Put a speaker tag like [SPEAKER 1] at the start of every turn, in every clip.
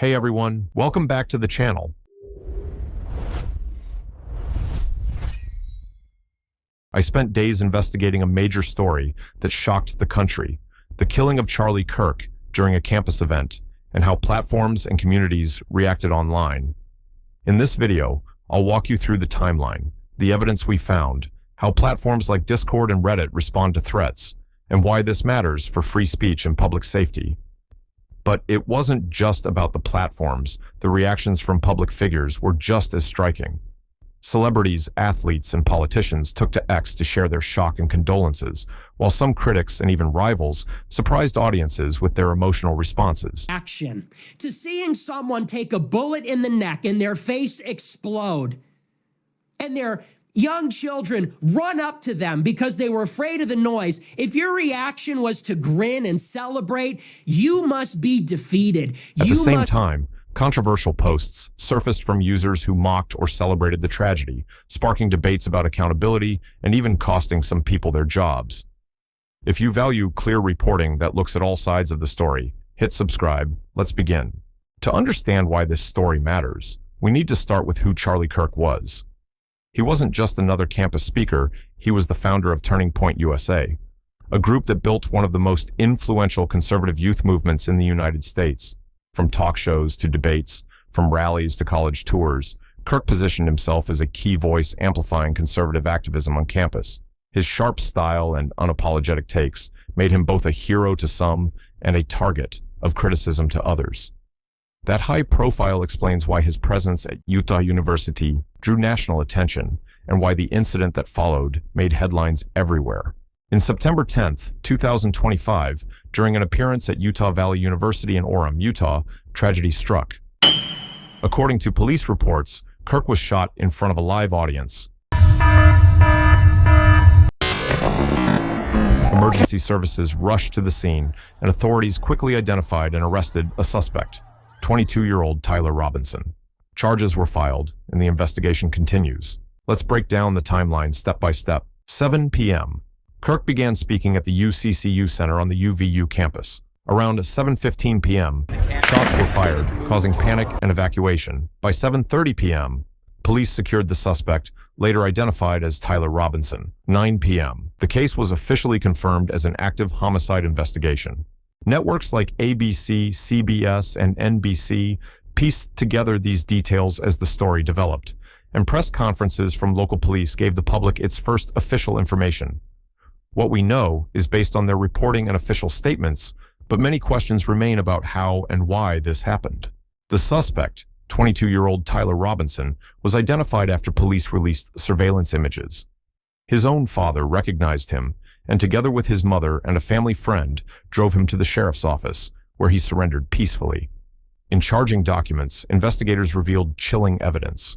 [SPEAKER 1] Hey everyone, welcome back to the channel. I spent days investigating a major story that shocked the country, the killing of Charlie Kirk during a campus event, and how platforms and communities reacted online. In this video, I'll walk you through the timeline, the evidence we found, how platforms like Discord and Reddit respond to threats, and why this matters for free speech and public safety. But it wasn't just about the platforms. The reactions from public figures were just as striking. Celebrities, athletes, and politicians took to X to share their shock and condolences, while some critics and even rivals surprised audiences with their emotional responses.
[SPEAKER 2] Action to seeing someone take a bullet in the neck and their face explode, and their young children run up to them because they were afraid of the noise. If your reaction was to grin and celebrate, you must be defeated.
[SPEAKER 1] At the same time, controversial posts surfaced from users who mocked or celebrated the tragedy, sparking debates about accountability and even costing some people their jobs. If you value clear reporting that looks at all sides of the story, hit subscribe. Let's begin. To understand why this story matters, we need to start with who Charlie Kirk was. He wasn't just another campus speaker, he was the founder of Turning Point USA, a group that built one of the most influential conservative youth movements in the United States. From talk shows to debates, from rallies to college tours, Kirk positioned himself as a key voice amplifying conservative activism on campus. His sharp style and unapologetic takes made him both a hero to some and a target of criticism to others. That high profile explains why his presence at Utah University drew national attention and why the incident that followed made headlines everywhere. In September 10th, 2025, during an appearance at Utah Valley University in Orem, Utah, tragedy struck. According to police reports, Kirk was shot in front of a live audience. Emergency services rushed to the scene, and authorities quickly identified and arrested a suspect, 22-year-old Tyler Robinson. Charges were filed, and the investigation continues. Let's break down the timeline step by step. 7 p.m. Kirk began speaking at the UCCU Center on the UVU campus. Around 7:15 p.m., shots were fired, causing panic and evacuation. By 7:30 p.m., police secured the suspect, later identified as Tyler Robinson. 9 p.m., the case was officially confirmed as an active homicide investigation. Networks like ABC, CBS, and NBC pieced together these details as the story developed, and press conferences from local police gave the public its first official information. What we know is based on their reporting and official statements, but many questions remain about how and why this happened. The suspect, 22-year-old Tyler Robinson, was identified after police released surveillance images. His own father recognized him, and together with his mother and a family friend, drove him to the sheriff's office, where he surrendered peacefully. In charging documents, investigators revealed chilling evidence.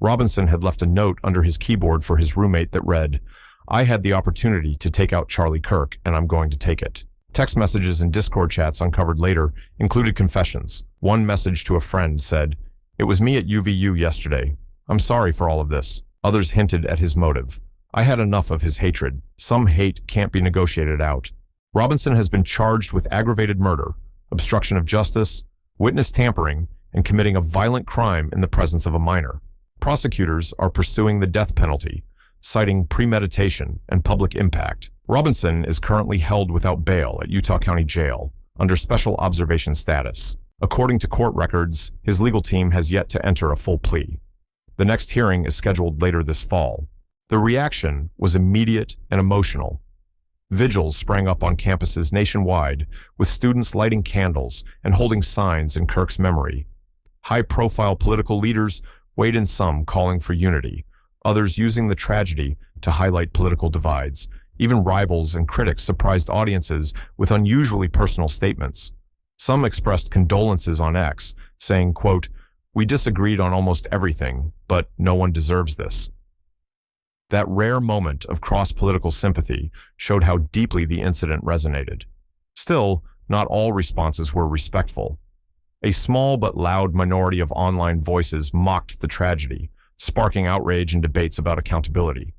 [SPEAKER 1] Robinson had left a note under his keyboard for his roommate that read, "I had the opportunity to take out Charlie Kirk, and I'm going to take it." Text messages and Discord chats uncovered later included confessions. One message to a friend said, "It was me at UVU yesterday. I'm sorry for all of this." Others hinted at his motive. "I had enough of his hatred. Some hate can't be negotiated out." Robinson has been charged with aggravated murder, obstruction of justice, witness tampering, and committing a violent crime in the presence of a minor. Prosecutors are pursuing the death penalty, citing premeditation and public impact. Robinson is currently held without bail at Utah County Jail under special observation status. According to court records, his legal team has yet to enter a full plea. The next hearing is scheduled later this fall. The reaction was immediate and emotional. Vigils sprang up on campuses nationwide, with students lighting candles and holding signs in Kirk's memory. High-profile political leaders weighed in, some calling for unity, others using the tragedy to highlight political divides. Even rivals and critics surprised audiences with unusually personal statements. Some expressed condolences on X, saying, quote, "We disagreed on almost everything, but no one deserves this." That rare moment of cross-political sympathy showed how deeply the incident resonated. Still, not all responses were respectful. A small but loud minority of online voices mocked the tragedy, sparking outrage and debates about accountability.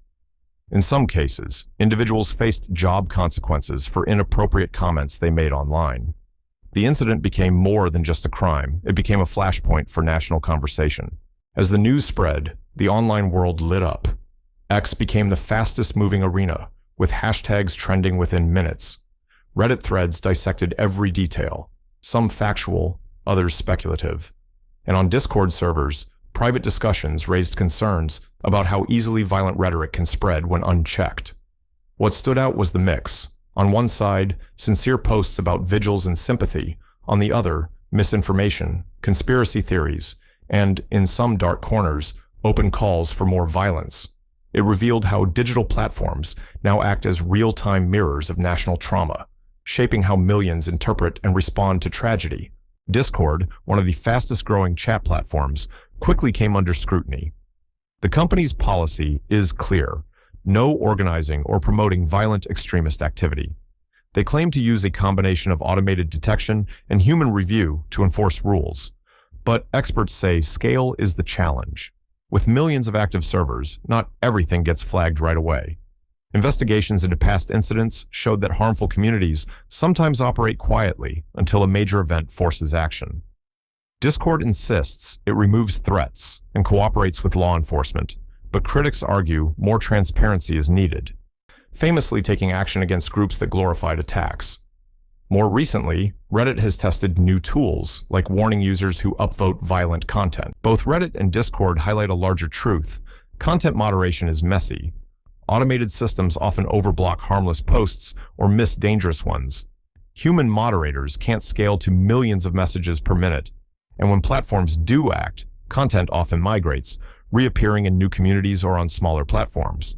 [SPEAKER 1] In some cases, individuals faced job consequences for inappropriate comments they made online. The incident became more than just a crime. It became a flashpoint for national conversation. As the news spread, the online world lit up. X became the fastest-moving arena, with hashtags trending within minutes. Reddit threads dissected every detail, some factual, others speculative. And on Discord servers, private discussions raised concerns about how easily violent rhetoric can spread when unchecked. What stood out was the mix. On one side, sincere posts about vigils and sympathy. On the other, misinformation, conspiracy theories, and, in some dark corners, open calls for more violence. It revealed how digital platforms now act as real-time mirrors of national trauma, shaping how millions interpret and respond to tragedy. Discord, one of the fastest-growing chat platforms, quickly came under scrutiny. The company's policy is clear: no organizing or promoting violent extremist activity. They claim to use a combination of automated detection and human review to enforce rules. But experts say scale is the challenge. With millions of active servers, not everything gets flagged right away. Investigations into past incidents showed that harmful communities sometimes operate quietly until a major event forces action. Discord insists it removes threats and cooperates with law enforcement, but critics argue more transparency is needed, famously taking action against groups that glorified attacks. More recently, Reddit has tested new tools, like warning users who upvote violent content. Both Reddit and Discord highlight a larger truth: content moderation is messy. Automated systems often overblock harmless posts or miss dangerous ones. Human moderators can't scale to millions of messages per minute, and when platforms do act, content often migrates, reappearing in new communities or on smaller platforms.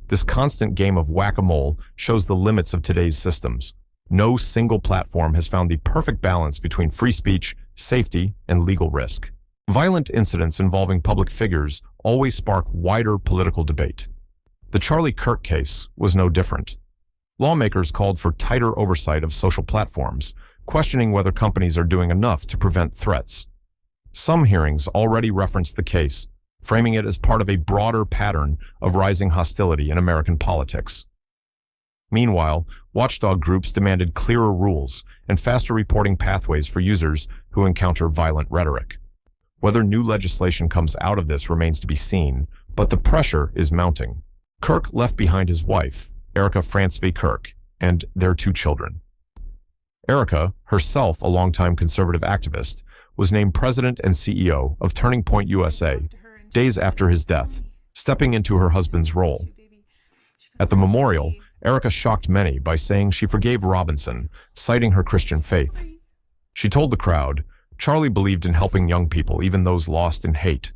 [SPEAKER 1] This constant game of whack-a-mole shows the limits of today's systems. No single platform has found the perfect balance between free speech, safety, and legal risk. Violent incidents involving public figures always spark wider political debate. The Charlie Kirk case was no different. Lawmakers called for tighter oversight of social platforms, questioning whether companies are doing enough to prevent threats. Some hearings already referenced the case, framing it as part of a broader pattern of rising hostility in American politics. Meanwhile, watchdog groups demanded clearer rules and faster reporting pathways for users who encounter violent rhetoric. Whether new legislation comes out of this remains to be seen, but the pressure is mounting. Kirk left behind his wife, Erika Frantzve Kirk, and their 2 children. Erika, herself a longtime conservative activist, was named president and CEO of Turning Point USA days after his death, stepping into her husband's role. At the memorial, Erika shocked many by saying she forgave Robinson, citing her Christian faith. She told the crowd, "Charlie believed in helping young people, even those lost in hate.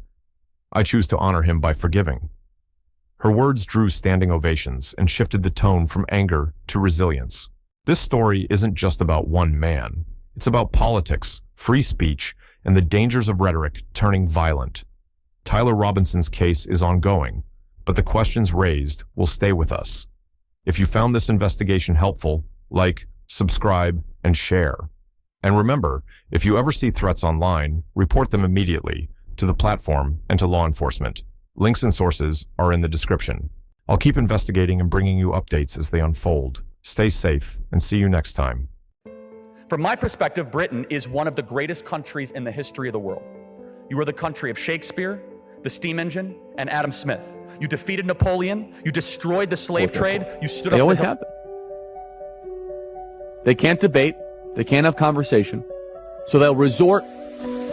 [SPEAKER 1] I choose to honor him by forgiving." Her words drew standing ovations and shifted the tone from anger to resilience. This story isn't just about one man. It's about politics, free speech, and the dangers of rhetoric turning violent. Tyler Robinson's case is ongoing, but the questions raised will stay with us. If you found this investigation helpful, like, subscribe, and share. And remember, if you ever see threats online, report them immediately to the platform and to law enforcement. Links and sources are in the description. I'll keep investigating and bringing you updates as they unfold. Stay safe, and see you next time.
[SPEAKER 3] From my perspective, Britain is one of the greatest countries in the history of the world. You are the country of Shakespeare, the steam engine, and Adam Smith. You defeated Napoleon, you destroyed the slave trade, you stood up to...
[SPEAKER 4] They always happen. They can't debate, they can't have conversation, so they'll resort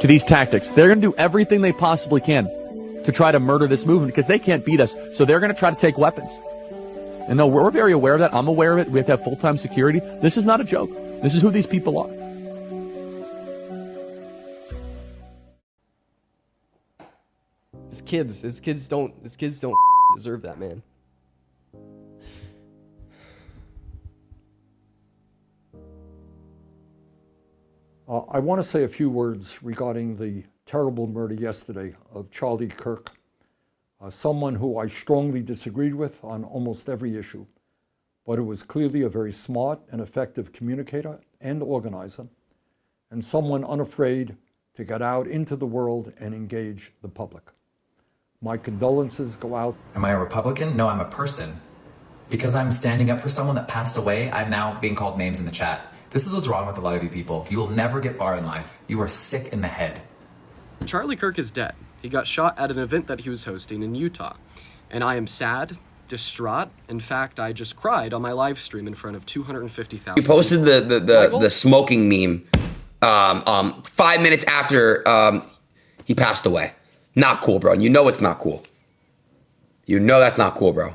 [SPEAKER 4] to these tactics. They're going to do everything they possibly can to try to murder this movement because they can't beat us, so they're going to try to take weapons. And no, we're very aware of that. I'm aware of it. We have to have full-time security. This is not a joke. This is who these people are.
[SPEAKER 5] His kids don't deserve that, man.
[SPEAKER 6] I want to say a few words regarding the terrible murder yesterday of Charlie Kirk, someone who I strongly disagreed with on almost every issue, but who was clearly a very smart and effective communicator and organizer, and someone unafraid to get out into the world and engage the public. My condolences go out.
[SPEAKER 7] Am I a Republican? No, I'm a person. Because I'm standing up for someone that passed away, I'm now being called names in the chat. This is what's wrong with a lot of you people. You will never get far in life. You are sick in the head.
[SPEAKER 5] Charlie Kirk is dead. He got shot at an event that he was hosting in Utah. And I am sad, distraught. In fact, I just cried on my live stream in front of 250,000.
[SPEAKER 8] You posted the smoking meme 5 minutes after he passed away. Not cool, bro. And you know it's not cool. You know that's not cool, bro.